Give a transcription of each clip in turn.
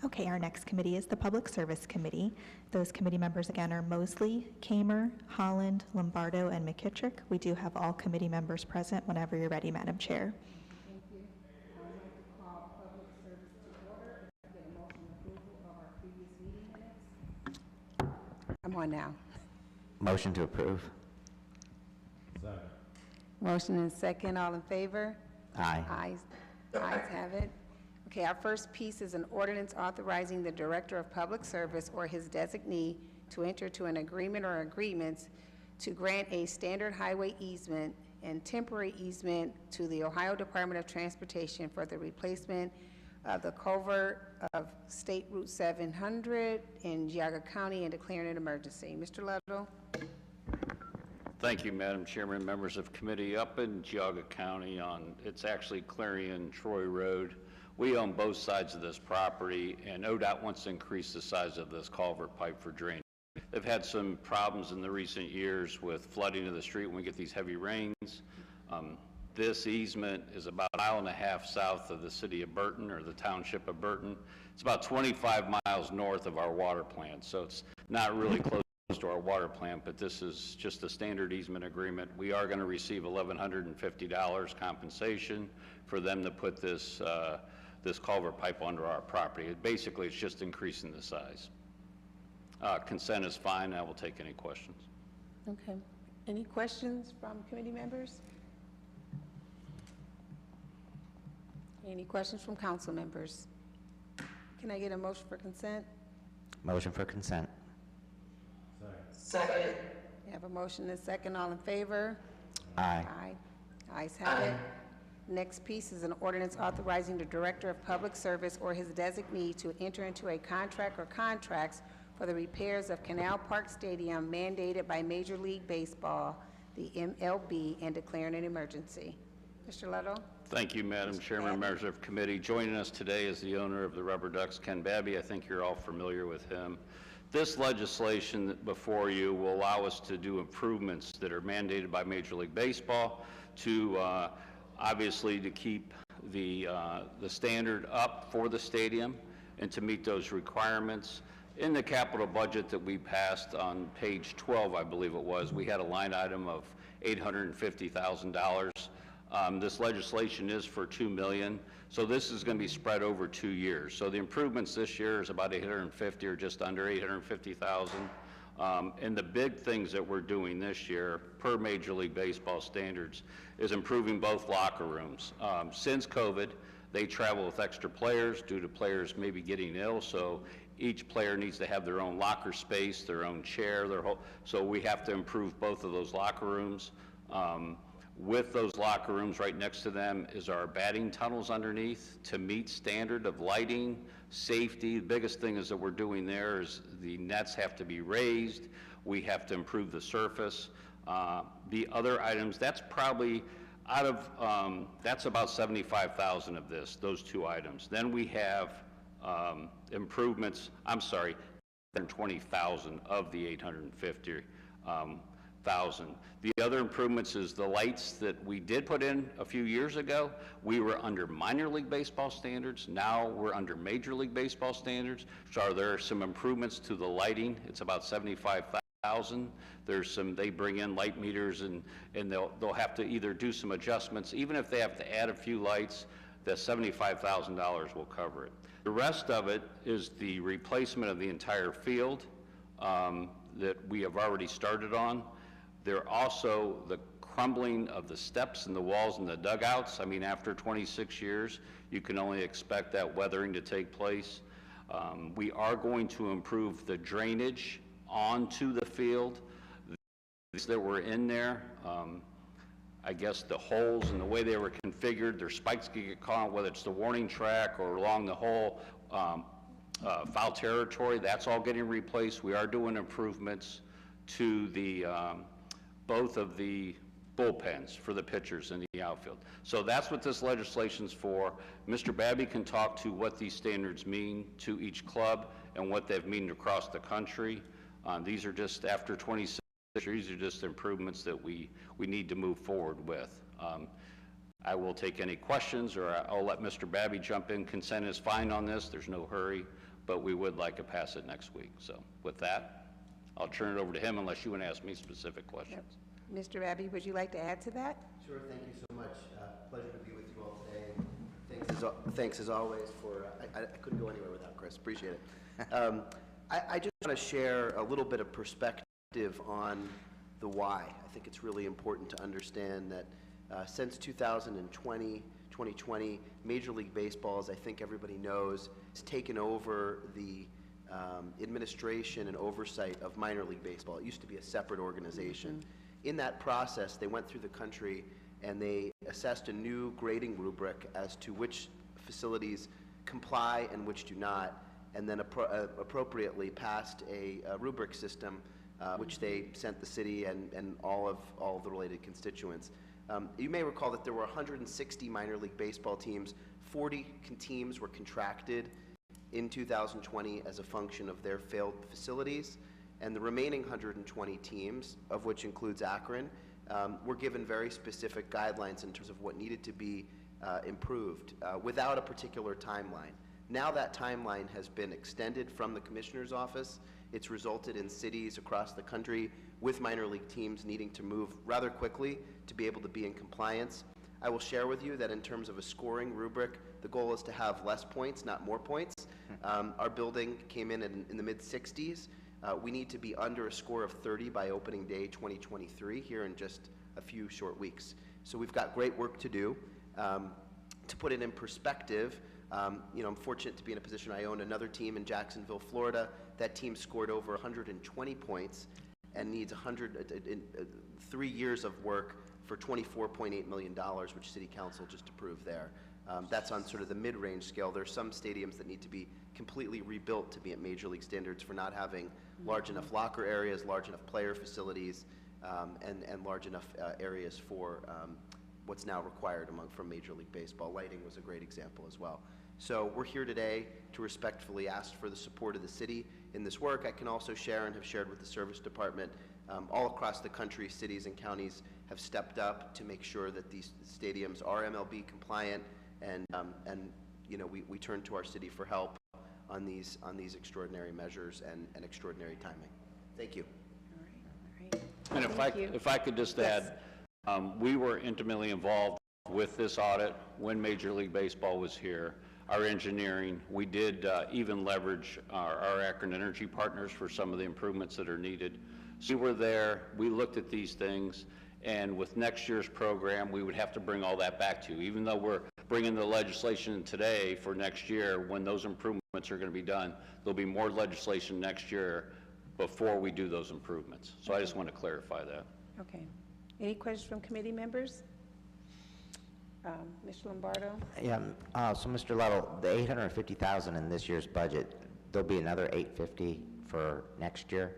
Okay, our next committee is the Public Service Committee. Those committee members again are Mosley, Kamer, Holland, Lombardo, and McKittrick. We do have all committee members present whenever you're ready, Madam Chair. Thank you. I would like to call public service to order. If I get a motion approval of our previous meeting minutes. I'm on now. Motion to approve. Second. Motion and second. All in favor? Aye. Ayes have it. Okay, our first piece is an ordinance authorizing the Director of Public Service or his designee to enter to an agreement or agreements to grant a standard highway easement and temporary easement to the Ohio Department of Transportation for the replacement of the culvert of State Route 700 in Geauga County and declaring an emergency. Mr. Ludlow. Thank you, Madam Chairman, members of committee. Up in Geauga County it's actually Clarion Troy Road. We own both sides of this property, and ODOT wants to increase the size of this culvert pipe for drainage. They've had some problems in the recent years with flooding of the street when we get these heavy rains. This easement is about a mile and a half south of the city of Burton, or the township of Burton. It's about 25 miles north of our water plant, so it's not really close to our water plant, but this is just a standard easement agreement. We are going to receive $1,150 compensation for them to put this this culvert pipe under our property. Basically, it's just increasing the size. Consent is fine. I will take any questions. Okay. Any questions from committee members? Any questions from council members? Can I get a motion for consent? Motion for consent. Second. We have a motion and a second. All in favor? Aye. Ayes have it. Next piece is an ordinance authorizing the Director of Public Service or his designee to enter into a contract or contracts for the repairs of Canal Park Stadium mandated by Major League Baseball, the MLB, and declaring an emergency. Mr. Ludlow. Thank you, Madam Chairman, members of committee. Joining us today is the owner of the Rubber Ducks, Ken Babby. I think you're all familiar with him. This legislation before you will allow us to do improvements that are mandated by Major League Baseball to obviously to keep the standard up for the stadium and to meet those requirements. In the capital budget that we passed on page 12, I believe it was, we had a line item of $850,000. This legislation is for $2 million, so this is going to be spread over 2 years. So the improvements this year is about $850,000 or just under $850,000. And the big things that we're doing this year, per Major League Baseball standards, is improving both locker rooms. Since COVID, they travel with extra players due to players maybe getting ill, so each player needs to have their own locker space, their own chair, so we have to improve both of those locker rooms. With those locker rooms, right next to them is our batting tunnels underneath to meet standard of lighting, safety. The biggest thing is that we're doing there is the nets have to be raised. We have to improve the surface. The other items, that's probably out of, that's about 75,000 of this, those two items. Then we have improvements, I'm sorry, 120,000 of the 850,000. The other improvements is the lights that we did put in a few years ago. We were under minor league baseball standards. Now we're under Major League Baseball standards. So there are some improvements to the lighting. It's about 75,000. There's some, they bring in light meters and they'll have to either do some adjustments. Even if they have to add a few lights, the $75,000 will cover it. The rest of it is the replacement of the entire field that we have already started on. There also the crumbling of the steps and the walls and the dugouts. I mean, after 26 years, you can only expect that weathering to take place. We are going to improve the drainage onto the field. These that were in there, I guess the holes and the way they were configured, their spikes could get caught, whether it's the warning track or along the whole foul territory. That's all getting replaced. We are doing improvements to the both of the bullpens for the pitchers in the outfield. So that's what this legislation's for. Mr. Babby can talk to what these standards mean to each club and what they've meaned across the country. These are just, after 26 years, these are just improvements that we need to move forward with. I will take any questions, or I'll let Mr. Babby jump in. Consent is fine on this. There's no hurry. but we would like to pass it next week. So with that, I'll turn it over to him unless you want to ask me specific questions. Mr. Babby, would you like to add to that? Sure, thank you so much. Pleasure to be with you all today. Thanks as always for, I couldn't go anywhere without Chris, appreciate it. I just want to share a little bit of perspective on the why. I think it's really important to understand that since 2020, Major League Baseball, as I think everybody knows, has taken over the administration and oversight of minor league baseball. It used to be a separate organization. In that process, they went through the country and they assessed a new grading rubric as to which facilities comply and which do not, and then appropriately passed a rubric system which they sent the city and all of the related constituents. You may recall that there were 160 minor league baseball teams. 40 teams were contracted in 2020 as a function of their failed facilities, and the remaining 120 teams, of which includes Akron, were given very specific guidelines in terms of what needed to be improved without a particular timeline. Now that timeline has been extended from the Commissioner's office. It's resulted in cities across the country with minor league teams needing to move rather quickly to be able to be in compliance. I will share with you that in terms of a scoring rubric, the goal is to have less points, not more points. Our building came in the mid-60s. We need to be under a score of 30 by opening day 2023 here in just a few short weeks. So we've got great work to do. To put it in perspective, I'm fortunate to be in a position. I own another team in Jacksonville, Florida. That team scored over 120 points and needs 3 years of work for $24.8 million, which City Council just approved there. That's on sort of the mid-range scale. There's some stadiums that need to be completely rebuilt to be at Major League standards for not having large enough locker areas, large enough player facilities, and large enough areas for what's now required from Major League Baseball. Lighting was a great example as well. So we're here today to respectfully ask for the support of the city in this work. I can also share and have shared with the service department all across the country, cities and counties have stepped up to make sure that these stadiums are MLB compliant, and we turn to our city for help on these extraordinary measures and extraordinary timing. Thank you. All right. And if I could just add, we were intimately involved with this audit when Major League Baseball was here. Our engineering, we did even leverage our Akron Energy partners for some of the improvements that are needed. So we were there, we looked at these things, and with next year's program, we would have to bring all that back to you. Even though we're bringing the legislation today for next year, when those improvements are going to be done, there'll be more legislation next year before we do those improvements. So I just want to clarify that. Okay. Any questions from committee members? Mr. Lombardo? Yeah, so Mr. Lovell, the $850,000 in this year's budget, there'll be another $850 for next year?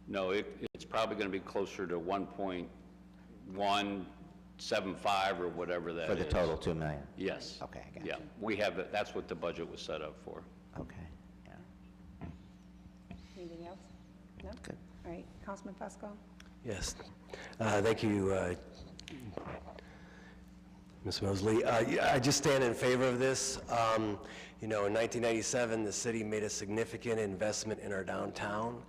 No, it's probably going to be closer to 1.175 or whatever that is. For the total $2 million? Yes. Okay, I got Yeah, you. we have it. That's what the budget was set up for. Okay, yeah. Anything else? No? Good. All right. Councilman Fusco? Yes. Thank you, Ms. Mosley. I just stand in favor of this. In 1997, the city made a significant investment in our downtown.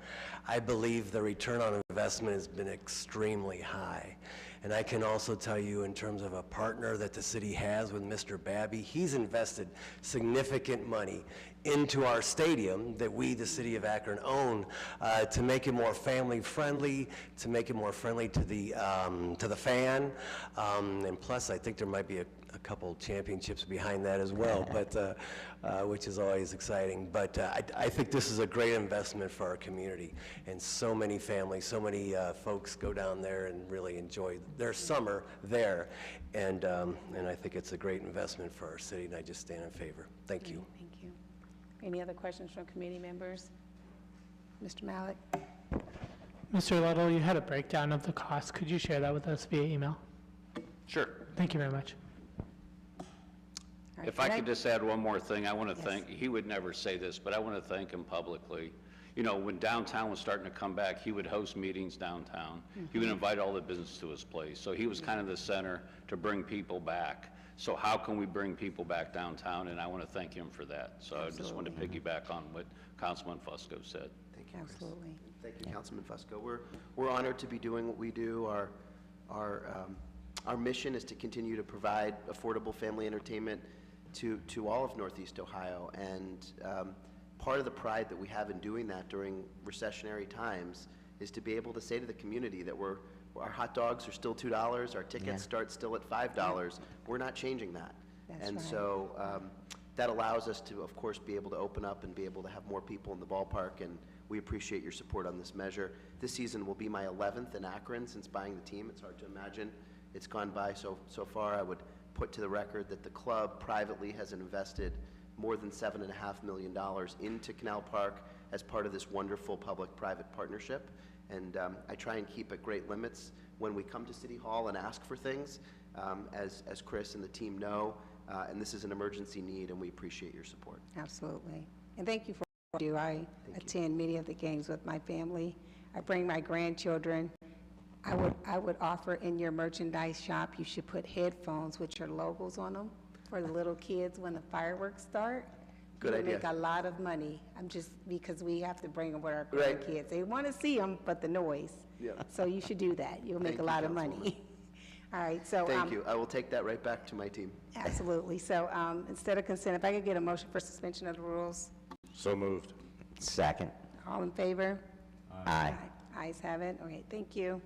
I believe the return on investment has been extremely high. And I can also tell you, in terms of a partner that the city has with Mr. Babby, he's invested significant money into our stadium that we, the city of Akron, own, to make it more family friendly, to make it more friendly to the fan, and plus I think there might be a couple championships behind that as well, but which is always exciting. But I think this is a great investment for our community, and so many families, so many folks go down there and really enjoy their summer there, and I think it's a great investment for our city, and I just stand in favor. Thank you. Thank you. Any other questions from committee members? Mr. Malik? Mr. Little, you had a breakdown of the cost. Could you share that with us via email? Sure. Thank you very much. All right, If I could just add one more thing, I want to thank, Yes. he would never say this, but I want to thank him publicly. When downtown was starting to come back, he would host meetings downtown. He would invite all the business to his place. So he was kind of the center to bring people back. So how can we bring people back downtown? And I want to thank him for that. So I just want to piggyback on what Councilman Fusco said. Thank you, Chris. Absolutely. Thank you, Councilman Fusco. We're honored to be doing what we do. Our mission is to continue to provide affordable family entertainment to all of Northeast Ohio. And part of the pride that we have in doing that during recessionary times is to be able to say to the community that our hot dogs are still $2, our tickets start still at $5. We're not changing that. That's and right. so that allows us to, of course, be able to open up and be able to have more people in the ballpark, and we appreciate your support on this measure. This season will be my 11th in Akron since buying the team. It's hard to imagine it's gone by so far. I would put to the record that the club privately has invested more than $7.5 million into Canal Park as part of this wonderful public-private partnership. And I try and keep at great limits when we come to City Hall and ask for things, as Chris and the team know, and this is an emergency need, and we appreciate your support. Absolutely. And thank you for what you do. I attend many of the games with my family. I bring my grandchildren. I would offer in your merchandise shop, you should put headphones with your logos on them for the little kids when the fireworks start. Good You'll idea. make a lot of money. Because we have to bring them with our Right. grandkids. They want to see them, but the noise. Yeah. So you should do that. You'll make Thank a you, lot of Councilwoman. money. All right, so. Thank you. I will take that right back to my team. Absolutely. So instead of consent, if I could get a motion for suspension of the rules. So moved. Second. All in favor? Aye. Ayes have it. Okay, thank you.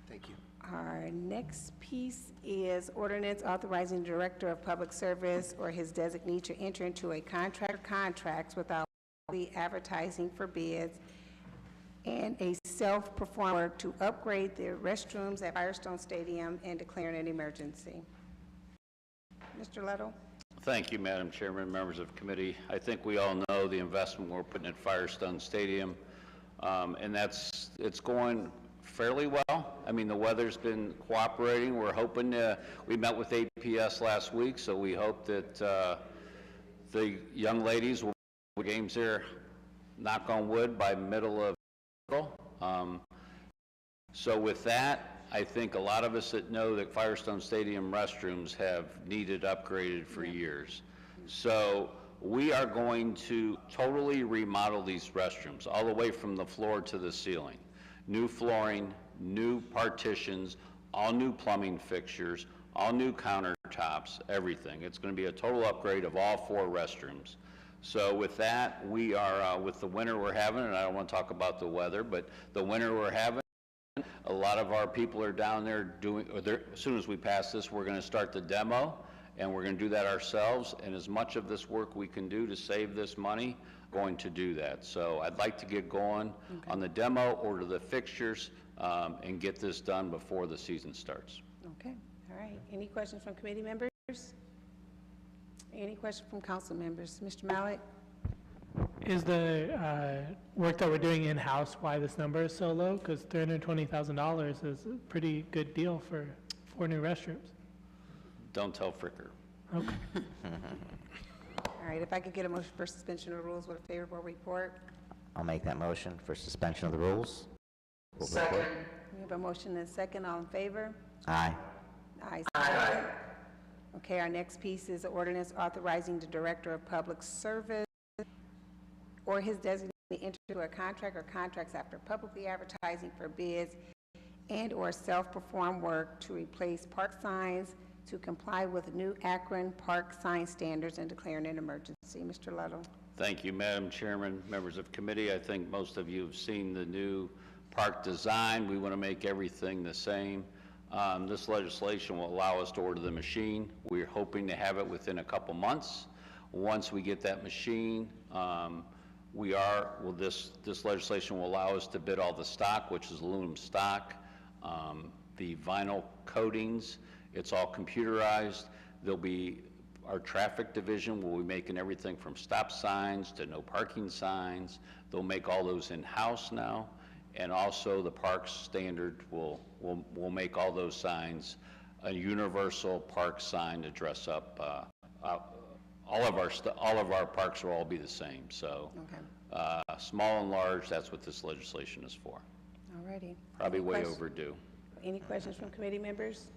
Thank you. Our next piece is ordinance authorizing the Director of Public Service or his designee to enter into a contracts without advertising for bids and a self-performer to upgrade the restrooms at Firestone Stadium and declaring an emergency. Mr. Lettle? Thank you, Madam Chairman, members of committee. I think we all know the investment we're putting at Firestone Stadium, and it's going fairly well. I mean, the weather's been cooperating. We're hoping we met with APS last week, so we hope that the young ladies will be games there, knock on wood, by middle of April. So with that, I think a lot of us that know that Firestone Stadium restrooms have needed upgraded for years. So we are going to totally remodel these restrooms, all the way from the floor to the ceiling. New flooring, new partitions, all new plumbing fixtures, all new countertops, everything. It's going to be a total upgrade of all 4 restrooms. So with that, we are, with the winter we're having, and I don't want to talk about the weather, but the winter we're having, a lot of our people are down there doing, as soon as we pass this, we're going to start the demo, and we're going to do that ourselves, and as much of this work we can do to save this money, going to do that. So I'd like to get going on the demo, order the fixtures, and get this done before the season starts. Okay, all right. Any questions from committee members? Any questions from council members? Mr. Mallett? Is the work that we're doing in-house why this number is so low? Because $320,000 is a pretty good deal for 4 new restrooms. Don't tell Fricker. Okay. All right, if I could get a motion for suspension of the rules with a favorable report. I'll make that motion for suspension of the rules. Second. We have a motion and a second. All in favor? Aye. Ayes have it. Okay, our next piece is ordinance authorizing the Director of Public Service or his designee to enter into a contract or contracts after publicly advertising for bids and/or self-perform work to replace park signs to comply with new Akron park sign standards and declaring an emergency. Mr. Little. Thank you, Madam Chairman, members of committee. I think most of you have seen the new park design. We want to make everything the same. This legislation will allow us to order the machine. We're hoping to have it within a couple months. Once we get that machine, this legislation will allow us to bid all the stock, which is aluminum stock, the vinyl coatings. It's all computerized. Our traffic division will be making everything from stop signs to no parking signs. They'll make all those in-house now. And also the park standard will make all those signs a universal park sign to dress up. All of our parks will all be the same. So small and large, that's what this legislation is for. All righty. Probably Any way questions? overdue. Any questions from committee members?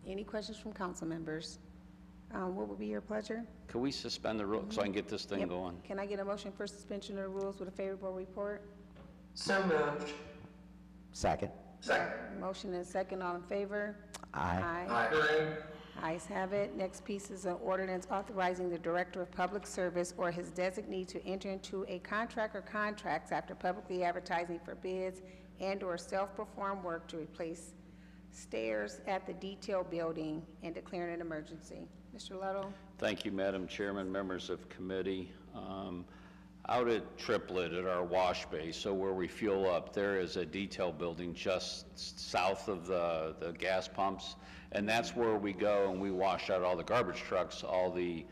Any questions from council members? What would be your pleasure? Could we suspend the rule so I can get this thing Yep. going? Can I get a motion for suspension of the rules with a favorable report? So moved. Second. Second. Motion and second, all in favor? Aye. Aye. Ayes have it. Next piece is an ordinance authorizing the Director of Public Service or his designee to enter into a contract or contracts after publicly advertising for bids and/or self-perform work to replace stairs at the detail building and declaring an emergency. Mr. Ludlow? Thank you, Madam Chairman, members of committee. Out at Triplet at our wash bay, so where we fuel up, there is a detail building just south of the gas pumps, and that's where we go and we wash out all the garbage trucks, all the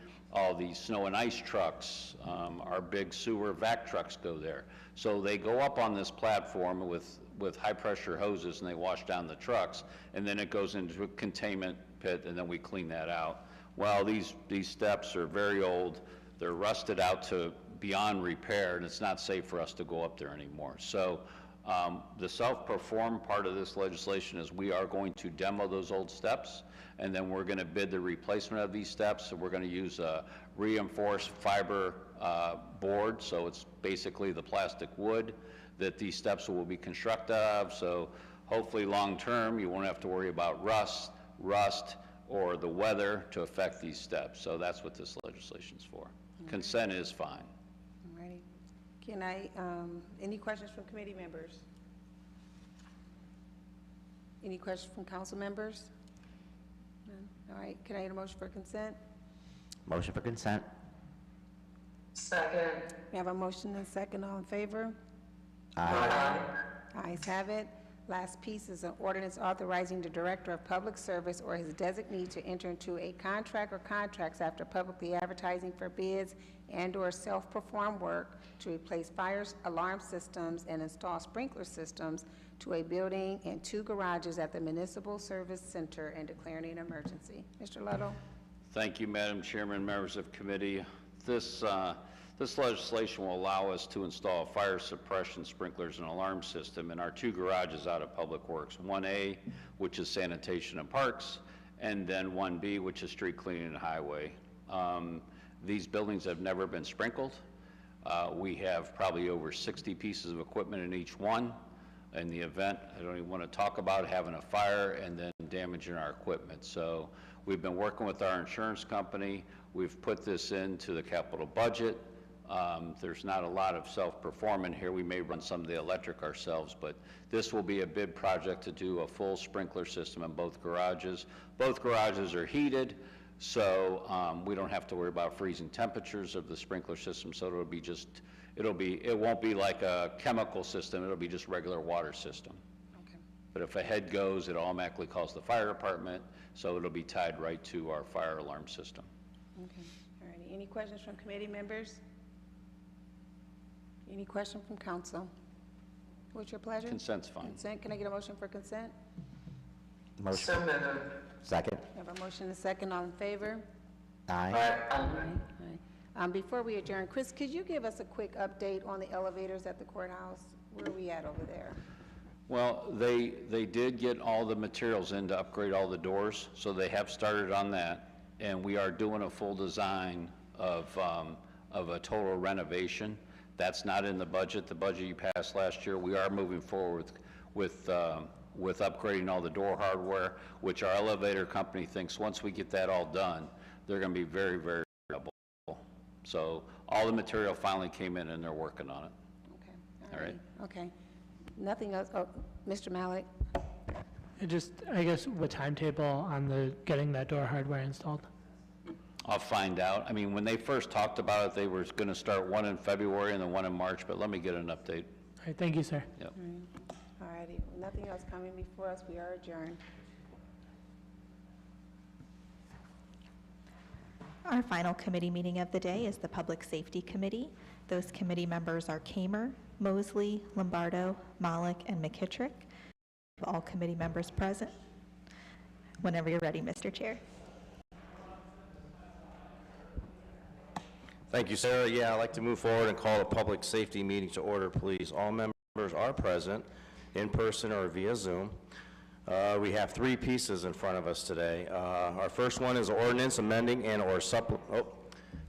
snow and ice trucks, our big sewer vac trucks go there. So they go up on this platform with high-pressure hoses, and they wash down the trucks, and then it goes into a containment pit, and then we clean that out. Well, these steps are very old. They're rusted out to beyond repair, and it's not safe for us to go up there anymore. So the self-perform part of this legislation is we are going to demo those old steps, and then we're going to bid the replacement of these steps. So we're going to use a reinforced fiber board, so it's basically the plastic wood that these steps will be constructed of. So hopefully long-term, you won't have to worry about rust, or the weather to affect these steps. So that's what this legislation's for. Consent is fine. All righty. Can I, any questions from committee members? Any questions from council members? None? All right, can I get a motion for consent? Motion for consent. Second. We have a motion and second, all in favor? Aye. Ayes have it. Last piece is an ordinance authorizing the Director of Public Service or his designee to enter into a contract or contracts after publicly advertising for bids and/or self-perform work to replace fire alarm systems and install sprinkler systems to a building and 2 garages at the Municipal Service Center and declaring an emergency. Mr. Ludlow? Thank you, Madam Chairman, members of committee. This legislation will allow us to install fire suppression sprinklers and alarm system in our 2 garages out of Public Works. 1A, which is sanitation and parks, and then 1B, which is street cleaning and highway. These buildings have never been sprinkled. We have probably over 60 pieces of equipment in each one. In the event, I don't even want to talk about having a fire and then damaging our equipment. So we've been working with our insurance company. We've put this into the capital budget. There's not a lot of self-performing here. We may run some of the electric ourselves, but this will be a bid project to do a full sprinkler system in both garages. Both garages are heated, so we don't have to worry about freezing temperatures of the sprinkler system. So it won't be like a chemical system. It'll be just regular water system. Okay. But if a head goes, it automatically calls the fire department, so it'll be tied right to our fire alarm system. Okay. All righty. Any questions from committee members? Any question from council? What's your pleasure? Consent's fine. Consent. Can I get a motion for consent? Motion. So moved. Second. We have a motion and a second, all in favor? Aye. Aye. Before we adjourn, Chris, could you give us a quick update on the elevators at the courthouse? Where are we at over there? Well, they did get all the materials in to upgrade all the doors, so they have started on that, and we are doing a full design of a total renovation. That's not in the budget you passed last year. We are moving forward with upgrading all the door hardware, which our elevator company thinks once we get that all done, they're going to be very, very reliable. So all the material finally came in, and they're working on it. Okay. All right. Okay. Nothing else? Oh, Mr. Malik? I guess, what timetable on getting that door hardware installed? I'll find out. I mean, when they first talked about it, they were going to start one in February and then one in March, but let me get an update. All right, thank you, sir. Yep. All righty. Nothing else coming before us. We are adjourned. Our final committee meeting of the day is the Public Safety Committee. Those committee members are Kamer, Mosley, Lombardo, Malik, and McKittrick. All committee members present. Whenever you're ready, Mr. Chair. Thank you, Sarah. Yeah, I'd like to move forward and call a public safety meeting to order, please. All members are present in person or via Zoom. We have three pieces in front of us today. Our first one is ordinance amending and/or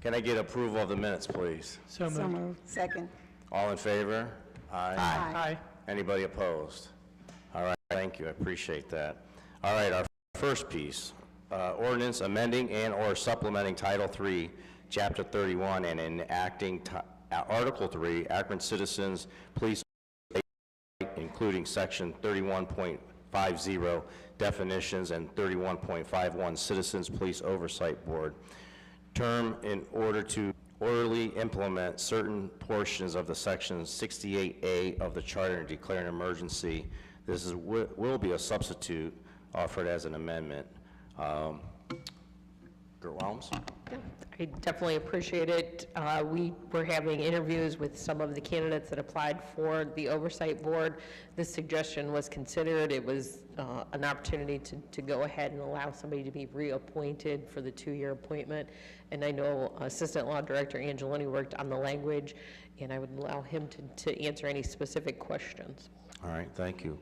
can I get approval of the minutes, please? So So moved. moved. Second. All in favor? Aye. Aye. Anybody opposed? All right, thank you, I appreciate that. All right, our first piece, ordinance amending and/or supplementing Title III, Chapter 31, and enacting Article 3, Akron Citizens Police, including Section 31.50 definitions and 31.51 Citizens Police Oversight Board, term in order to orderly implement certain portions of the Section 68A of the Charter and declare an emergency. This will be a substitute offered as an amendment. Gerwalms? I definitely appreciate it. We were having interviews with some of the candidates that applied for the Oversight Board. This suggestion was considered. It was an opportunity to go ahead and allow somebody to be reappointed for the 2-year appointment. And I know Assistant Law Director Angeloni worked on the language, and I would allow him to answer any specific questions. All right, thank you.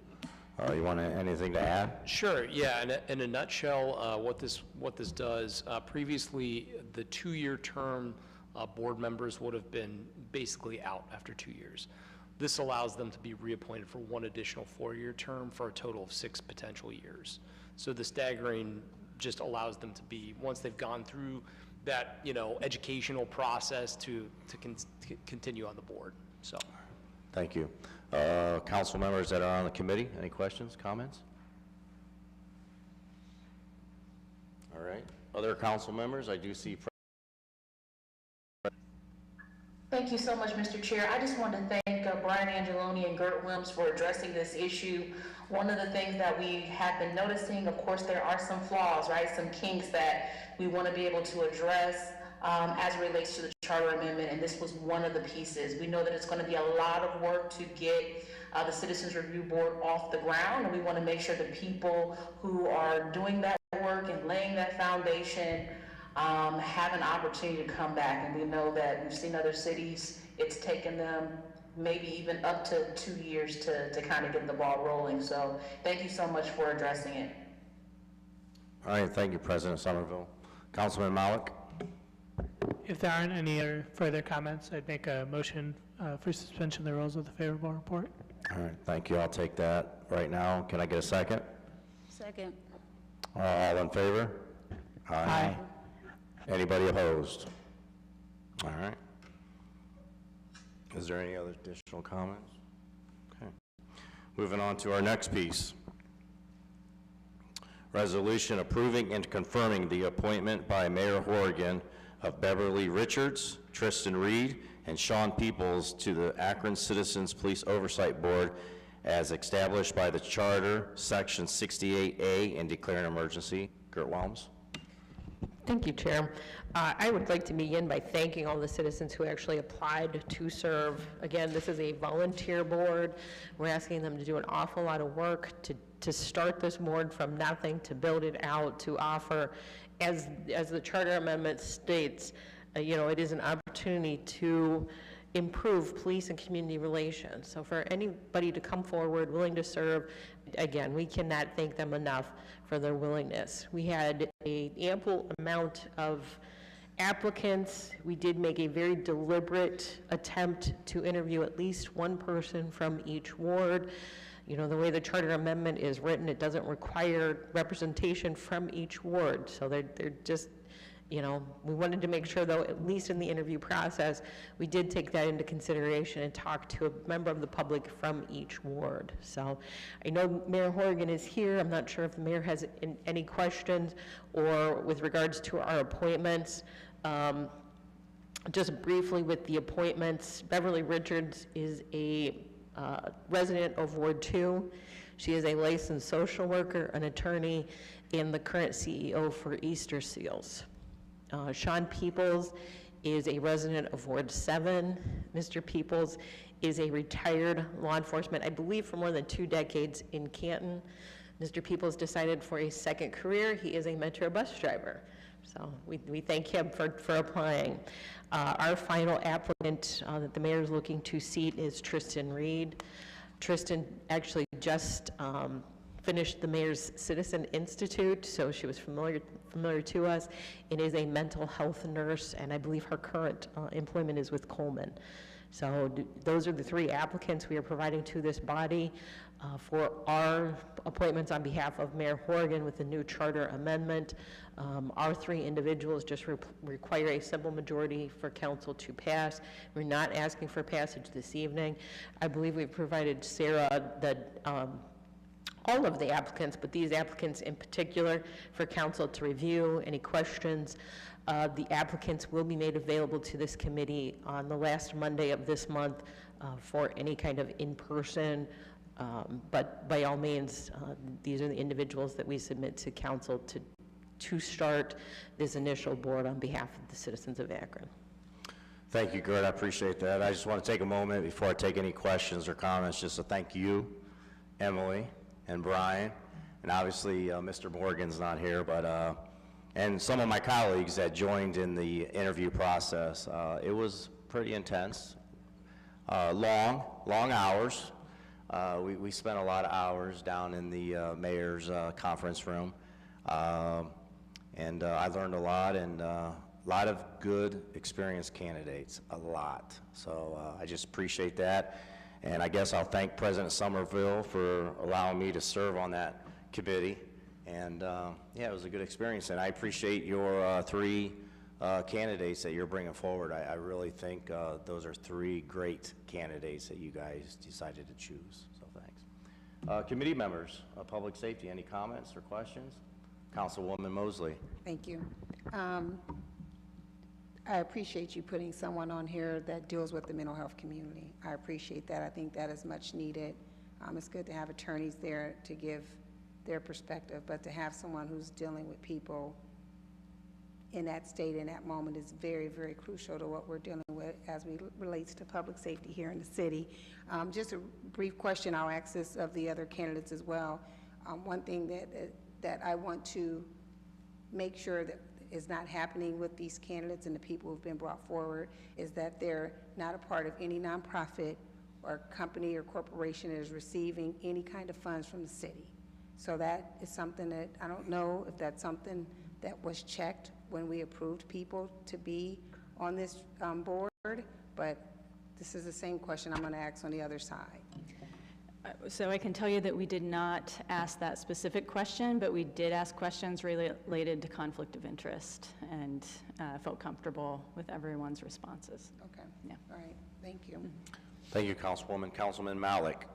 You want anything to add? Sure, yeah, in a nutshell, what this does, previously, the 2-year term board members would have been basically out after 2 years. This allows them to be reappointed for one additional 4-year term for a total of 6 potential years. So the staggering just allows them to be, once they've gone through that, educational process to continue on the board, so. Thank you. Council members that are on the committee, any questions, comments? All right. Other council members, I do see. Thank you so much, Mr. Chair. I just want to thank Brian Angeloni and Gert Wilms for addressing this issue. One of the things that we have been noticing, of course, there are some flaws, right? Some kinks that we want to be able to address as it relates to the charter amendment, and this was one of the pieces. We know that it's going to be a lot of work to get the Citizens Review Board off the ground, and we want to make sure the people who are doing that work and laying that foundation have an opportunity to come back. And we know that we've seen other cities, it's taken them maybe even up to 2 years to kind of get the ball rolling. So thank you so much for addressing it. All right, thank you, President Somerville. Councilman Malik? If there aren't any other further comments, I'd make a motion for suspension of the rules with a favorable report. All right, thank you. I'll take that right now. Can I get a second? Second. All in favor? Aye. Anybody opposed? All right. Is there any other additional comments? Okay. Moving on to our next piece. Resolution approving and confirming the appointment by Mayor Horrigan of Beverly Richards, Tristan Reed, and Sean Peoples to the Akron Citizens Police Oversight Board as established by the Charter, Section 68A, and declare an emergency. Gert Walms. Thank you, Chair. I would like to begin by thanking all the citizens who actually applied to serve. Again, this is a volunteer board. We're asking them to do an awful lot of work to start this board from nothing, to build it out, to offer, as the charter amendment states, it is an opportunity to improve police and community relations. So for anybody to come forward willing to serve, again, we cannot thank them enough for their willingness. We had an ample amount of applicants. We did make a very deliberate attempt to interview at least one person from each ward. The way the charter amendment is written, it doesn't require representation from each ward. So they're just, we wanted to make sure, though, at least in the interview process, we did take that into consideration and talk to a member of the public from each ward. So I know Mayor Horrigan is here. I'm not sure if the mayor has any questions or with regards to our appointments. Just briefly with the appointments, Beverly Richards is a resident of Ward 2. She is a licensed social worker, an attorney, and the current CEO for Easter Seals. Sean Peoples is a resident of Ward 7. Mr. Peoples is a retired law enforcement, I believe for more than 2 decades in Canton. Mr. Peoples decided for a second career. He is a Metro bus driver. So we thank him for applying. Our final applicant that the mayor is looking to seat is Tristan Reed. Tristan actually just finished the Mayor's Citizen Institute, so she was familiar to us, and is a mental health nurse, and I believe her current employment is with Coleman. So those are the 3 applicants we are providing to this body for our appointments on behalf of Mayor Horgan with the new charter amendment. Our 3 individuals just require a simple majority for council to pass. We're not asking for passage this evening. I believe we've provided Sarah all of the applicants, but these applicants in particular, for council to review. Any questions? The applicants will be made available to this committee on the last Monday of this month for any kind of in-person, but by all means, these are the individuals that we submit to council to start this initial board on behalf of the citizens of Akron. Thank you, Gert, I appreciate that. I just want to take a moment before I take any questions or comments, just to thank you, Emily, and Brian, and obviously Mr. Morgan's not here, but and some of my colleagues that joined in the interview process. It was pretty intense, long hours. We spent a lot of hours down in the mayor's conference room, and I learned a lot, and a lot of good, experienced candidates, a lot. So I just appreciate that. And I guess I'll thank President Somerville for allowing me to serve on that committee. And yeah, it was a good experience. And I appreciate your 3 candidates that you're bringing forward. I really think those are 3 great candidates that you guys decided to choose. So thanks. Committee members of Public Safety, any comments or questions? Councilwoman Mosley. Thank you. I appreciate you putting someone on here that deals with the mental health community. I appreciate that. I think that is much needed. It's good to have attorneys there to give their perspective, but to have someone who's dealing with people in that state, in that moment, is very, very crucial to what we're dealing with as we relates to public safety here in the city. Just a brief question, I'll ask this of the other candidates as well. One thing that I want to make sure that is not happening with these candidates and the people who've been brought forward is that they're not a part of any nonprofit or company or corporation that is receiving any kind of funds from the city. So that is something that, I don't know if that's something that was checked when we approved people to be on this board, but this is the same question I'm going to ask on the other side. So I can tell you that we did not ask that specific question, but we did ask questions related to conflict of interest, and felt comfortable with everyone's responses. Okay. Yeah. All right. Thank you. Thank you, Councilwoman. Councilman Malik.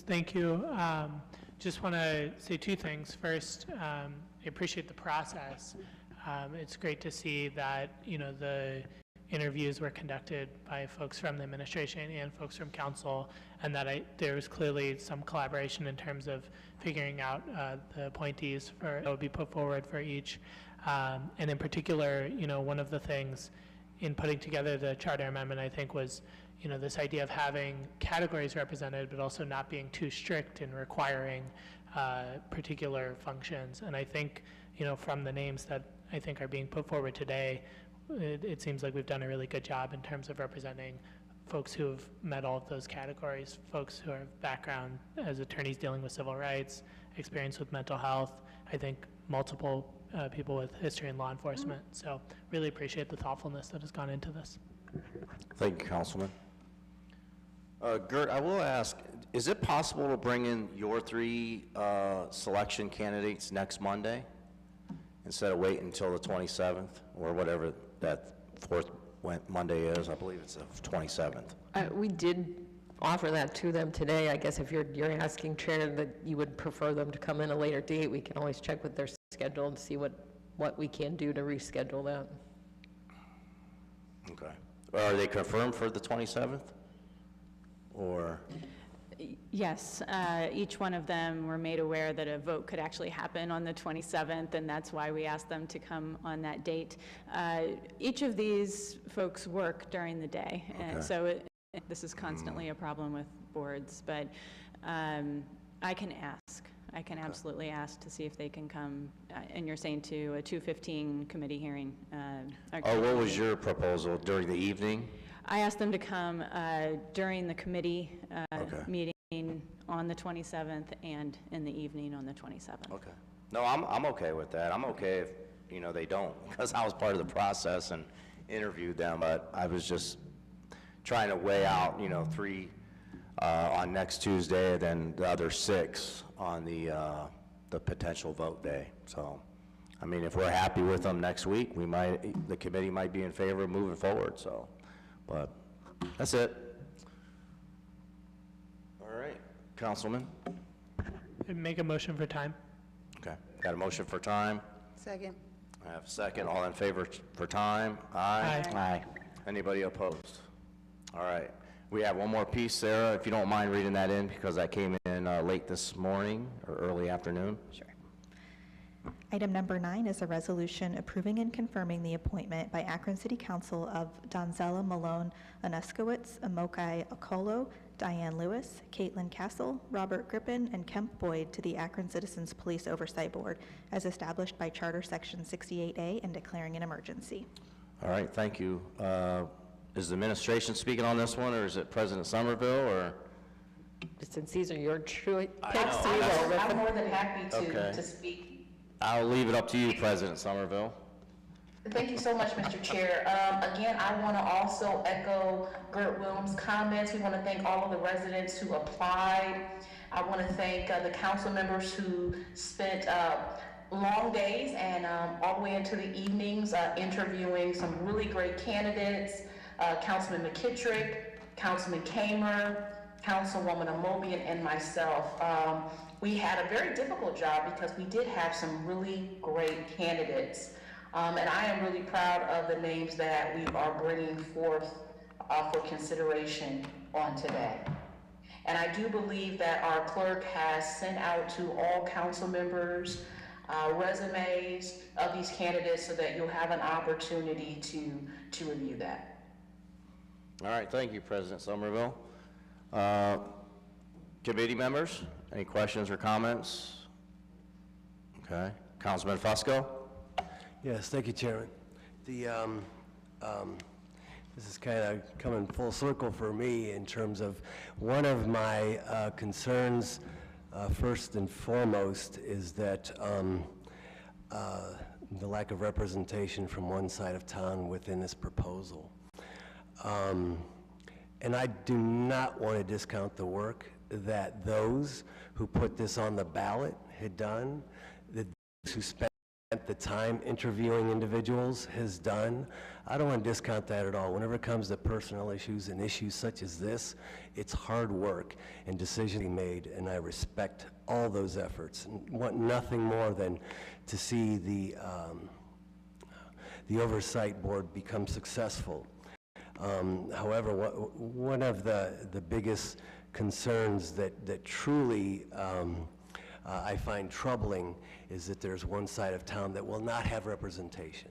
Thank you. Just want to say 2 things. First, I appreciate the process. It's great to see that, the interviews were conducted by folks from the administration and folks from council, and that there was clearly some collaboration in terms of figuring out the appointees that would be put forward for each. And in particular, one of the things in putting together the charter amendment, I think, was this idea of having categories represented, but also not being too strict in requiring particular functions. And I think, from the names that I think are being put forward today, it seems like we've done a really good job in terms of representing folks who have met all of those categories, folks who have background as attorneys dealing with civil rights, experience with mental health, I think multiple people with history in law enforcement. So really appreciate the thoughtfulness that has gone into this. Thank you, Councilman. Gert, I will ask, is it possible to bring in your 3 selection candidates next Monday instead of waiting until the 27th or whatever that 4th Monday is? I believe it's the 27th. We did offer that to them today. I guess if you're asking, Chair, that you would prefer them to come in a later date, we can always check with their schedule and see what we can do to reschedule that. Okay. Are they confirmed for the 27th? Or? Yes, each one of them were made aware that a vote could actually happen on the 27th, and that's why we asked them to come on that date. Each of these folks work during the day, and so this is constantly a problem with boards, but I can ask. I can absolutely ask to see if they can come, and you're saying to a 2:15 committee hearing. What was your proposal, during the evening? I asked them to come during the committee meeting on the 27th and in the evening on the 27th. Okay. No, I'm okay with that. I'm okay if, they don't, because I was part of the process and interviewed them, but I was just trying to weigh out, 3 on next Tuesday, then the other 6 on the potential vote day. So, I mean, if we're happy with them next week, the committee might be in favor of moving forward, so, but that's it. All right, Councilman? Make a motion for time. Okay, got a motion for time? Second. I have a second. All in favor for time? Aye. Aye. Aye. Anybody opposed? All right. We have one more piece, Sarah, if you don't mind reading that in, because that came in late this morning or early afternoon. Sure. Item number 9 is a resolution approving and confirming the appointment by Akron City Council of Donzella Malone Anuskowitz, Amokai Okolo, Diane Lewis, Caitlin Castle, Robert Grippin, and Kemp Boyd to the Akron Citizens Police Oversight Board as established by Charter Section 68A and declaring an emergency. All right, thank you. Is the administration speaking on this one, or is it President Somerville, or? Since these are your picks, we know. will. I'm more than happy Okay. to speak. I'll leave it up to you, President Somerville. Thank you so much, Mr. Chair. Again, I want to also echo Gert Williams' comments. We want to thank all of the residents who applied. I want to thank the council members who spent long days and all the way into the evenings interviewing some really great candidates. Councilman McKittrick, Councilman Kamer, Councilwoman Amobian, and myself. We had a very difficult job because we did have some really great candidates. And I am really proud of the names that we are bringing forth for consideration on today. And I do believe that our clerk has sent out to all council members resumes of these candidates so that you'll have an opportunity to review that. All right, thank you, President Somerville. Committee members, any questions or comments? Okay, Councilman Fusco? Yes, thank you, Chairman. This is kind of coming full circle for me in terms of one of my concerns, first and foremost, is that the lack of representation from one side of town within this proposal. And I do not want to discount the work that those who put this on the ballot had done, that those who spent the time interviewing individuals has done. I don't want to discount that at all. Whenever it comes to personnel issues and issues such as this, it's hard work and decisions made, and I respect all those efforts and want nothing more than to see the oversight board become successful. However, one of the biggest concerns that truly I find troubling is that there's one side of town that will not have representation,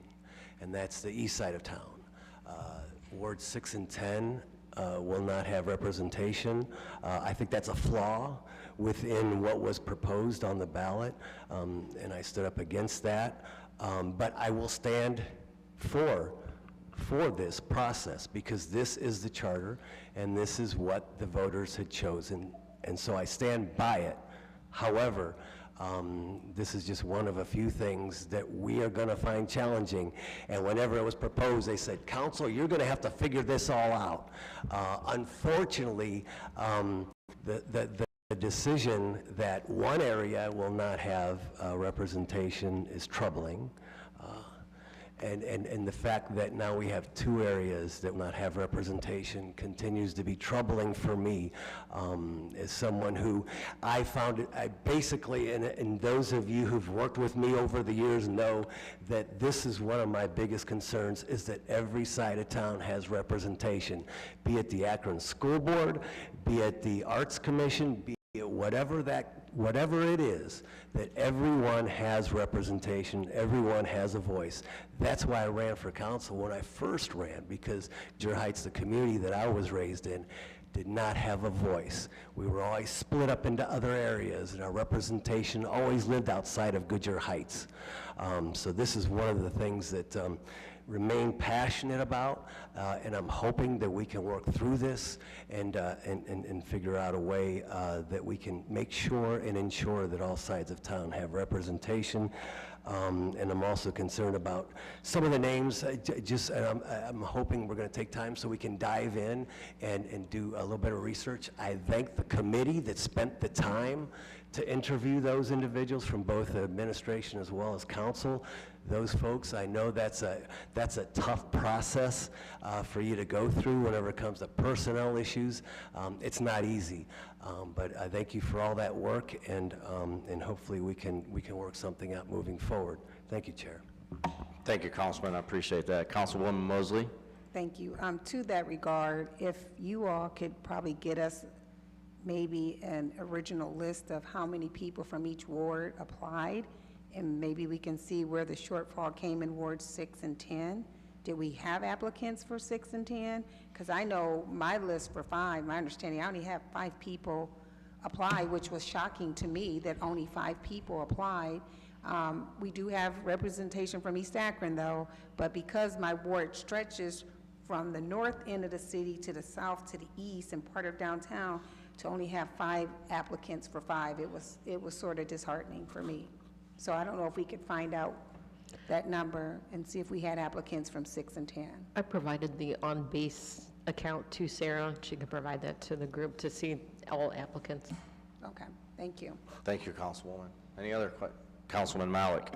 and that's the east side of town. Wards 6 and 10 will not have representation. I think that's a flaw within what was proposed on the ballot, and I stood up against that. But I will stand for this process because this is the charter and this is what the voters had chosen, and so I stand by it. However, this is just one of a few things that we are going to find challenging, and whenever it was proposed, they said, Council, you're going to have to figure this all out. Unfortunately, the decision that one area will not have representation is troubling. And the fact that now we have 2 areas that will not have representation continues to be troubling for me as someone who I found it, and those of you who've worked with me over the years know that this is one of my biggest concerns, is that every side of town has representation, be it the Akron School Board, be it the Arts Commission, be it whatever it is, that everyone has representation, everyone has a voice. That's why I ran for council when I first ran, because Goodyear Heights, the community that I was raised in, did not have a voice. We were always split up into other areas, and our representation always lived outside of Goodyear Heights. So this is one of the things that remain passionate about, and I'm hoping that we can work through this and figure out a way that we can make sure and ensure that all sides of town have representation. And I'm also concerned about some of the names. I'm hoping we're going to take time so we can dive in and do a little bit of research. I thank the committee that spent the time to interview those individuals from both the administration as well as council. Those folks, I know that's a tough process for you to go through whenever it comes to personnel issues. It's not easy, but I thank you for all that work, and hopefully we can work something out moving forward. Thank you, Chair. Thank you, Councilman. I appreciate that. Councilwoman Mosley? Thank you. To that regard, if you all could probably get us maybe an original list of how many people from each ward applied, and maybe we can see where the shortfall came in wards 6 and 10. Did we have applicants for 6 and 10? Because I know my list for 5, my understanding, I only have 5 people apply, which was shocking to me that only 5 people applied. We do have representation from East Akron though, but because my ward stretches from the north end of the city to the south to the east and part of downtown, to only have 5 applicants for 5, it was sort of disheartening for me. So I don't know if we could find out that number and see if we had applicants from 6 and 10. I provided the on-base account to Sarah. She could provide that to the group to see all applicants. Okay, thank you. Thank you, Councilwoman. Any other Councilman Malik?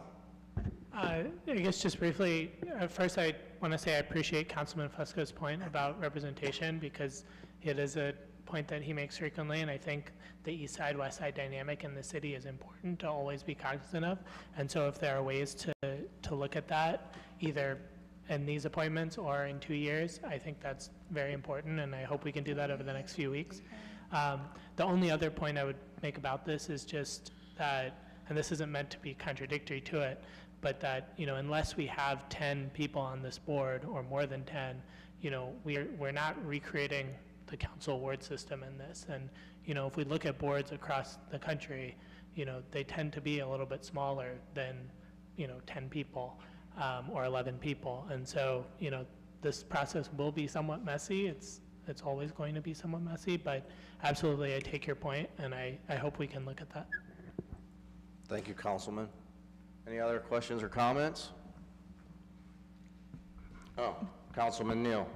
I guess just briefly, first I want to say I appreciate Councilman Fusco's point about representation, because it is a point that he makes frequently, and I think the east side, west side dynamic in the city is important to always be cognizant of. And so if there are ways to look at that, either in these appointments or in 2 years, I think that's very important, and I hope we can do that over the next few weeks. The only other point I would make about this is just that, and this isn't meant to be contradictory to it, but that, unless we have 10 people on this board or more than 10, we're not recreating the council ward system in this. And, if we look at boards across the country, they tend to be a little bit smaller than, 10 people or 11 people. And so, this process will be somewhat messy. It's always going to be somewhat messy, but absolutely I take your point, and I hope we can look at that. Thank you, Councilman. Any other questions or comments? Oh, Councilman Neal.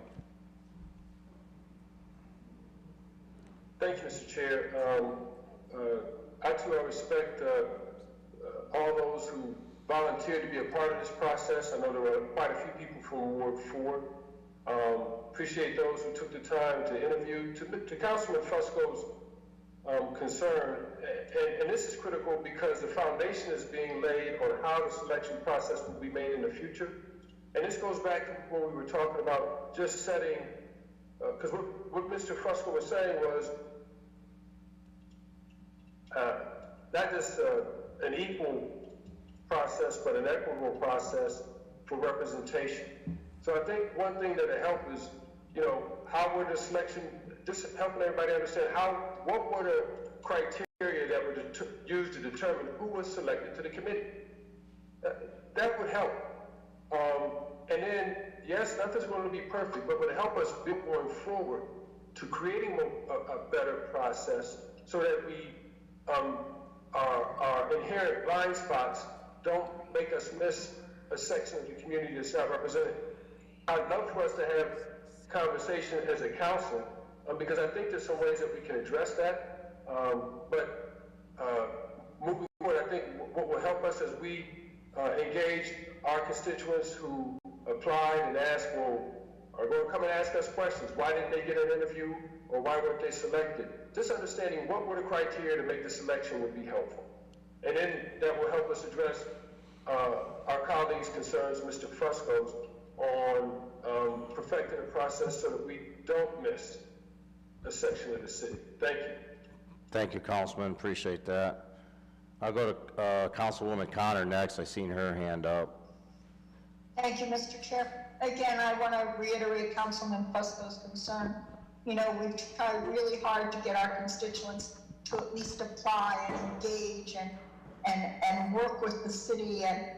Thank you, Mr. Chair. I respect all those who volunteered to be a part of this process. I know there were quite a few people from Ward 4. Appreciate those who took the time to interview. To Councilman Fusco's concern, and this is critical because the foundation is being laid on how the selection process will be made in the future. And this goes back to when we were talking about just setting, because what Mr. Fusco was saying was, not just an equal process, but an equitable process for representation. So I think one thing that will help is, how were the selection, just helping everybody understand what were the criteria that were used to determine who was selected to the committee. That would help. And then, yes, nothing's going to be perfect, but would help us build going forward to creating a better process so that we our inherent blind spots don't make us miss a section of the community that's not represented. I'd love for us to have conversation as a council, because I think there's some ways that we can address that. But moving forward, I think what will help us as we engage our constituents who applied and asked, are going to come and ask us questions. Why didn't they get an interview, or why weren't they selected? Just understanding what were the criteria to make the selection would be helpful. And then that will help us address our colleagues' concerns, Mr. Fusco's, on perfecting the process so that we don't miss a section of the city. Thank you. Thank you, Councilman. Appreciate that. I'll go to Councilwoman Connor next. I seen her hand up. Thank you, Mr. Chair. Again, I want to reiterate Councilman Fusco's concern. We've tried really hard to get our constituents to at least apply and engage and work with the city, and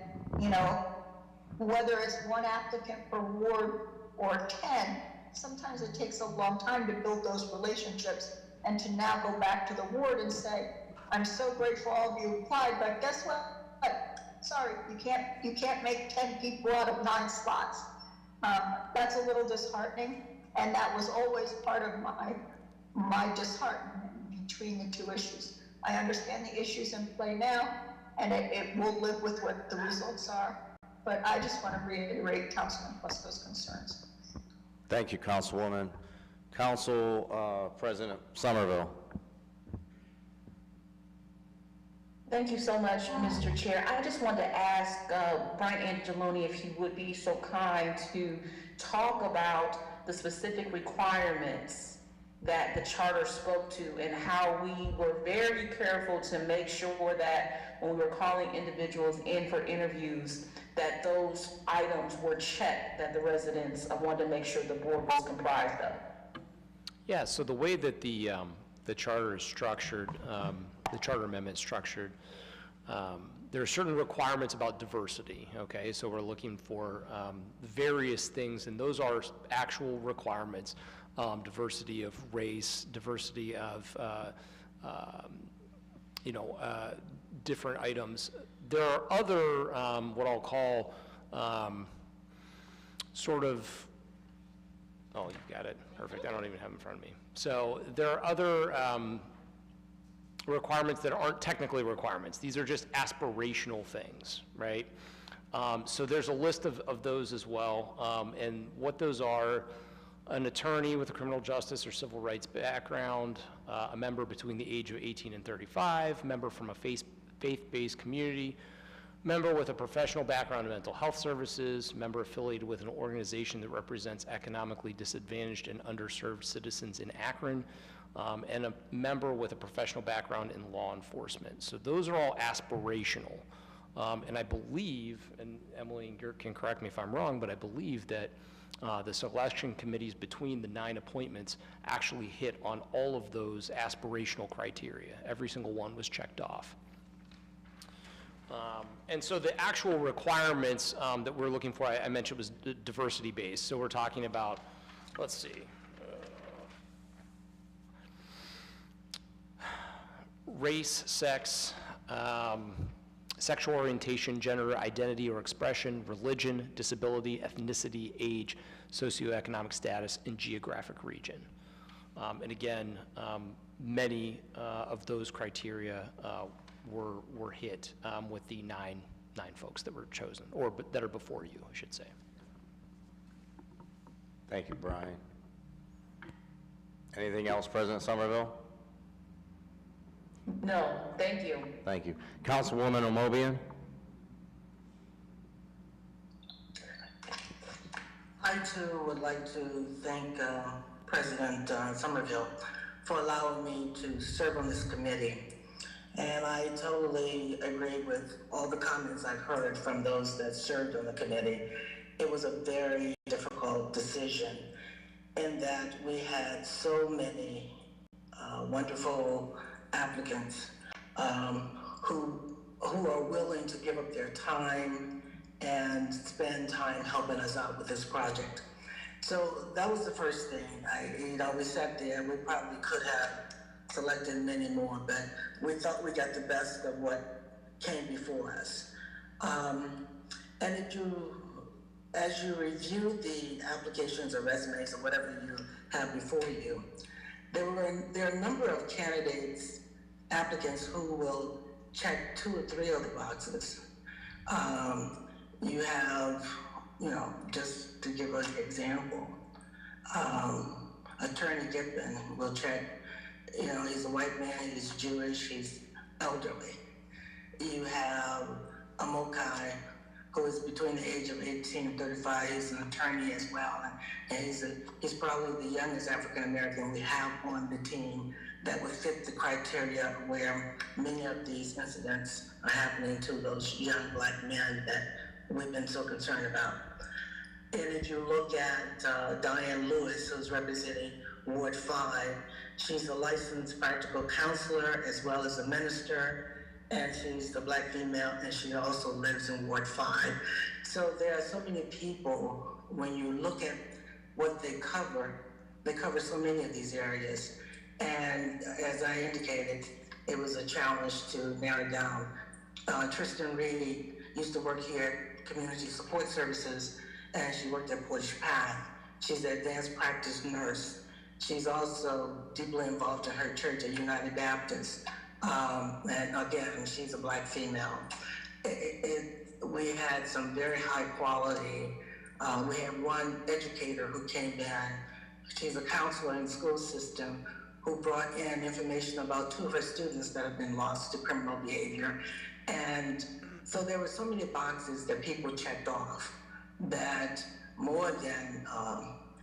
whether it's one applicant per ward or 10, sometimes it takes a long time to build those relationships and to now go back to the ward and say, I'm so grateful all of you applied, but guess what? Sorry, you can't make 10 people out of 9 slots. That's a little disheartening, and that was always part of my disheartenment between the two issues. I understand the issues in play now, and it will live with what the results are. But I just want to reiterate Councilman Fusco's concerns. Thank you, Councilwoman. Council President Somerville. Thank you so much, Mr. Chair. I just wanted to ask Brian Angeloni if he would be so kind to talk about the specific requirements that the charter spoke to and how we were very careful to make sure that when we were calling individuals in for interviews, that those items were checked, that the residents wanted to make sure the board was comprised of. Yeah, so the way that the charter is structured, the charter amendment is structured, there are certain requirements about diversity, okay? So we're looking for various things, and those are actual requirements. Diversity of race, diversity of, different items. There are other, what I'll call, sort of, oh, you got it, perfect, I don't even have it in front of me. So there are other requirements that aren't technically requirements. These are just aspirational things, right? So there's a list of those as well, and what those are: an attorney with a criminal justice or civil rights background, a member between the age of 18 and 35, member from a faith-based community, member with a professional background in mental health services, member affiliated with an organization that represents economically disadvantaged and underserved citizens in Akron, and a member with a professional background in law enforcement. So those are all aspirational. And I believe, and Emily and Gert can correct me if I'm wrong, but I believe that the selection committees between the 9 appointments actually hit on all of those aspirational criteria. Every single one was checked off. And so the actual requirements that we're looking for, I mentioned, was diversity-based. So we're talking about, let's see, race, sex, sexual orientation, gender identity or expression, religion, disability, ethnicity, age, socioeconomic status, and geographic region. And again, many of those criteria were hit with the nine folks that were chosen, or that are before you, I should say. Thank you, Brian. Anything else, President Somerville? No, thank you. Thank you. Councilwoman Omobian? I too would like to thank President Somerville for allowing me to serve on this committee. And I totally agree with all the comments I've heard from those that served on the committee. It was a very difficult decision in that we had so many wonderful applicants who are willing to give up their time and spend time helping us out with this project. So that was the first thing. We sat there, we probably could have selected many more, but we thought we got the best of what came before us. And as you review the applications or resumes or whatever you have before you, there are a number of candidates, applicants who will check 2 or 3 of the boxes. You have, just to give an example, Attorney Gibbon will check, he's a white man, he's Jewish, he's elderly. You have Amokai, who is between the age of 18 and 35. He's an attorney as well, and he's probably the youngest African-American we have on the team that would fit the criteria where many of these incidents are happening to those young black men that we've been so concerned about. And if you look at Diane Lewis, who's representing Ward 5, she's a licensed practical counselor as well as a minister, and she's the black female, and she also lives in Ward 5. So there are so many people, when you look at what they cover so many of these areas. And as I indicated, it was a challenge to narrow down. Tristan Reed used to work here at Community Support Services, and she worked at Portage Path. She's an advanced practice nurse. She's also deeply involved in her church at United Baptist. And again, she's a black female. We had some very high quality. We had one educator who came in. She's a counselor in the school system who brought in information about 2 of her students that have been lost to criminal behavior. And so there were so many boxes that people checked off that more than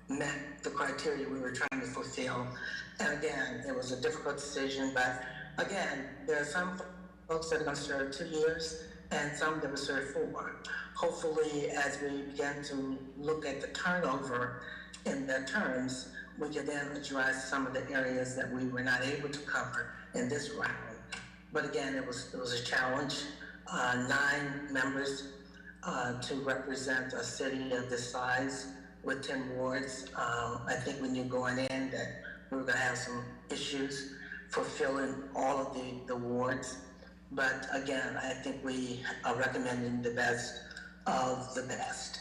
met the criteria we were trying to fulfill. And again, it was a difficult decision, but again, there are some folks that are going to serve 2 years and some that will serve 4. Hopefully, as we begin to look at the turnover in their terms, we can then address some of the areas that we were not able to cover in this round. But again, it was a challenge. 9 members to represent a city of this size with 10 wards. I think we knew going in that we were going to have some issues fulfilling all of the wards. But again, I think we are recommending the best of the best.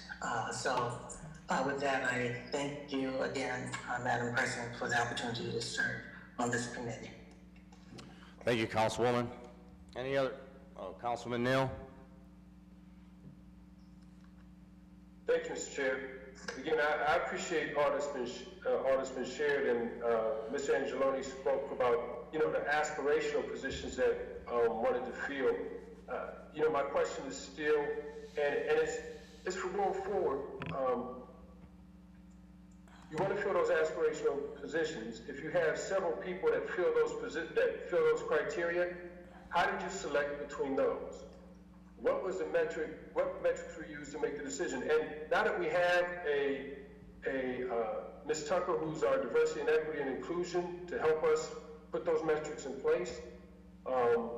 With that, I thank you again, Madam President, for the opportunity to serve on this committee. Thank you, Councilwoman. Any other? Oh, Councilman Neal. Thank you, Mr. Chair. Again, I appreciate all that's been shared, and Mr. Angeloni spoke about, the aspirational positions that wanted to fill. My question is still, and it's for going forward. You want to fill those aspirational positions. If you have several people that fill those criteria, how did you select between those? What was the metric? What metrics were used to make the decision? And now that we have a Ms. Tucker, who's our diversity and equity and inclusion, to help us put those metrics in place,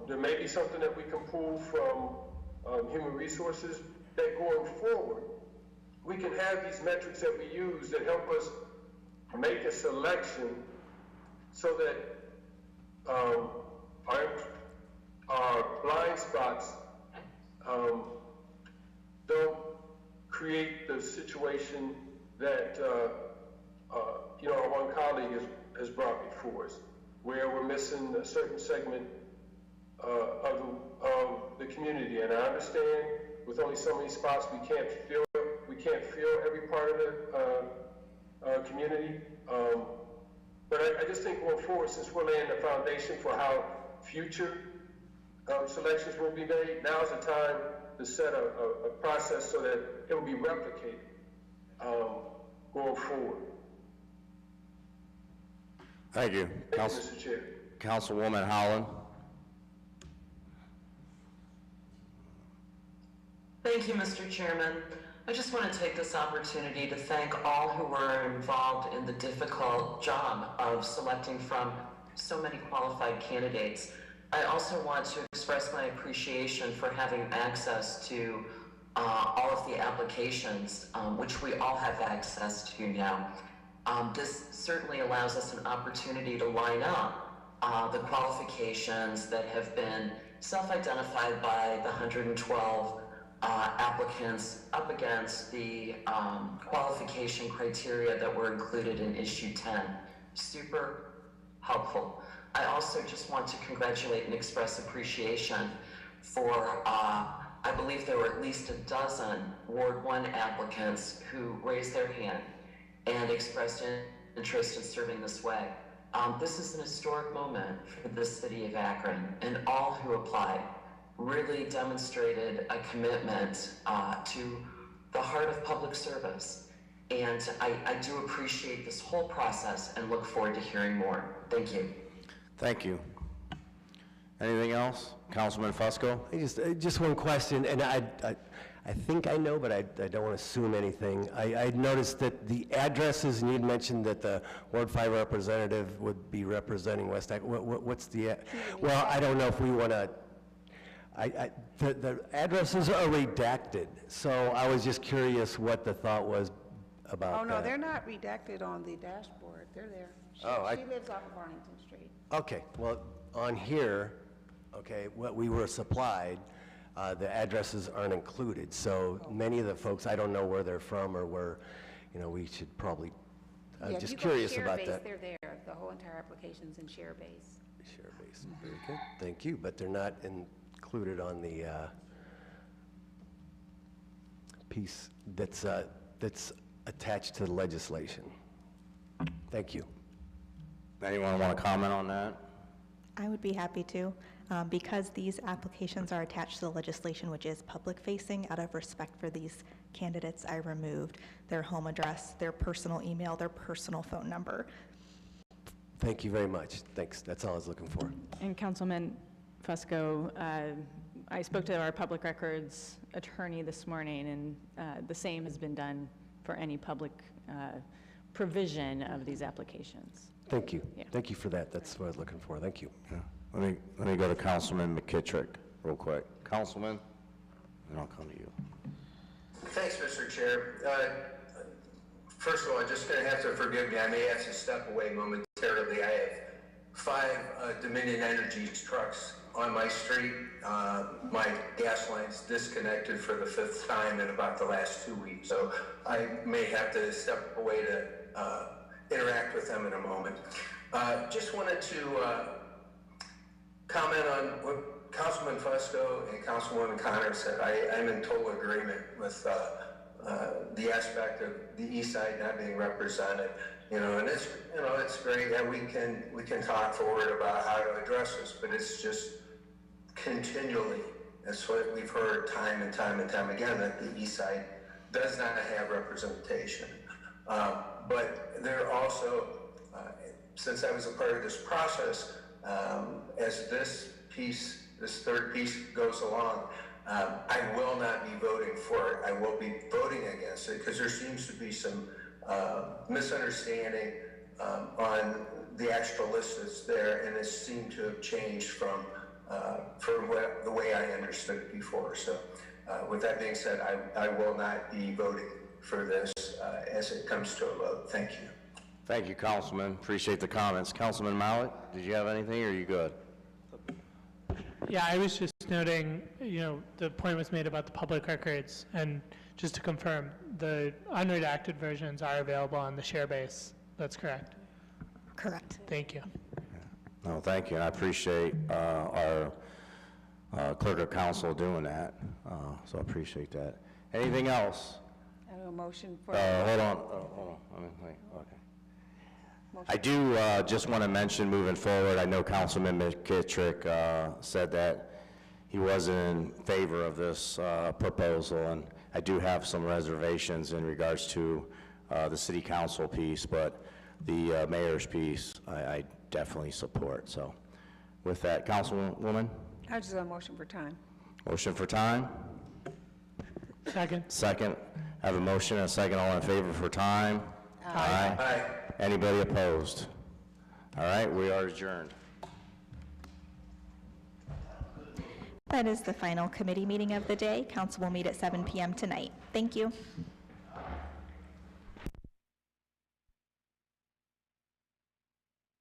there may be something that we can pull from human resources that going forward, we can have these metrics that we use that help us make a selection so that our blind spots don't create the situation that our one colleague has brought before us, where we're missing a certain segment of the community. And I understand with only so many spots we can't fill every part of the community. But I just think going forward, since we're laying the foundation for how future selections will be made, now's the time to set a process so that it will be replicated going forward. Thank you. Thank you, Mr. Chair. Councilwoman Howland. Thank you, Mr. Chairman. I just want to take this opportunity to thank all who were involved in the difficult job of selecting from so many qualified candidates. I also want to express my appreciation for having access to all of the applications, which we all have access to now. This certainly allows us an opportunity to line up the qualifications that have been self-identified by the 112 applicants up against the qualification criteria that were included in issue 10. Super helpful. I also just want to congratulate and express appreciation for, I believe there were at least a dozen Ward 1 applicants who raised their hand and expressed interest in serving this way. This is an historic moment for the city of Akron, and all who applied really demonstrated a commitment to the heart of public service. And I do appreciate this whole process and look forward to hearing more. Thank you. Thank you. Anything else? Councilman Fusco? Just one question, and I think I know, but I don't want to assume anything. I noticed that the addresses, and you'd mentioned that the Ward 5 representative would be representing West Akron. What's the, well, I don't know if we want to, The addresses are redacted, so I was just curious what the thought was about that. Oh, no, they're not redacted on the dashboard. They're there. She lives off of Arlington Street. Okay, well, on here, okay, what we were supplied, the addresses aren't included, so many of the folks, I don't know where they're from or where, we should probably, I'm just curious about that. Yeah, if you go to ShareBase, they're there. The whole entire application's in ShareBase. ShareBase, very good, thank you, but they're not included on the piece that's attached to the legislation. Thank you. Anyone want to comment on that? I would be happy to. Because these applications are attached to the legislation, which is public-facing, out of respect for these candidates, I removed their home address, their personal email, their personal phone number. Thank you very much. Thanks. That's all I was looking for. And Councilman Fusco, I spoke to our public records attorney this morning, and the same has been done for any public provision of these applications. Thank you. Yeah. Thank you for that. That's what I was looking for. Thank you. Yeah. Let me go to Councilman McKittrick real quick. Councilman, and I'll come to you. Thanks, Mr. Chair. First of all, I'm just going to have to forgive me. I may have to step away momentarily. I have 5 Dominion Energy trucks on my street. My gas line's disconnected for the 5th time in about the last 2 weeks. So I may have to step away to interact with them in a moment. Just wanted to comment on what Councilman Fusco and Councilwoman Connor said. I'm in total agreement with the aspect of the east side not being represented. And it's great that we can talk forward about how to address this, but it's just continually, that's what we've heard time and time and time again, that the east side does not have representation. But there also, since I was a part of this process, as this third piece goes along, I will not be voting for it. I will be voting against it because there seems to be some misunderstanding on the actual list that's there, and it seemed to have changed from the way I understood it before. So with that being said, I will not be voting for this as it comes to a vote. Thank you. Thank you, Councilman. Appreciate the comments. Councilman Malik, did you have anything, or are you good? Yeah, I was just noting, the point was made about the public records, and just to confirm, the unredacted versions are available on the ShareBase. That's correct? Correct. Thank you. No, thank you, and I appreciate our clerk of council doing that, so I appreciate that. Anything else? I have a motion for... Hold on. Wait, okay. I do just want to mention moving forward, I know Councilman McKittrick said that he wasn't in favor of this proposal, and I do have some reservations in regards to the city council piece, but the mayor's piece I definitely support. So with that, Councilwoman? I just have a motion for time. Motion for time? Second. Second. I have a motion and a second. All in favor for time? Aye. Aye. Anybody opposed? All right, we are adjourned. That is the final committee meeting of the day. Council will meet at 7 p.m. tonight. Thank you.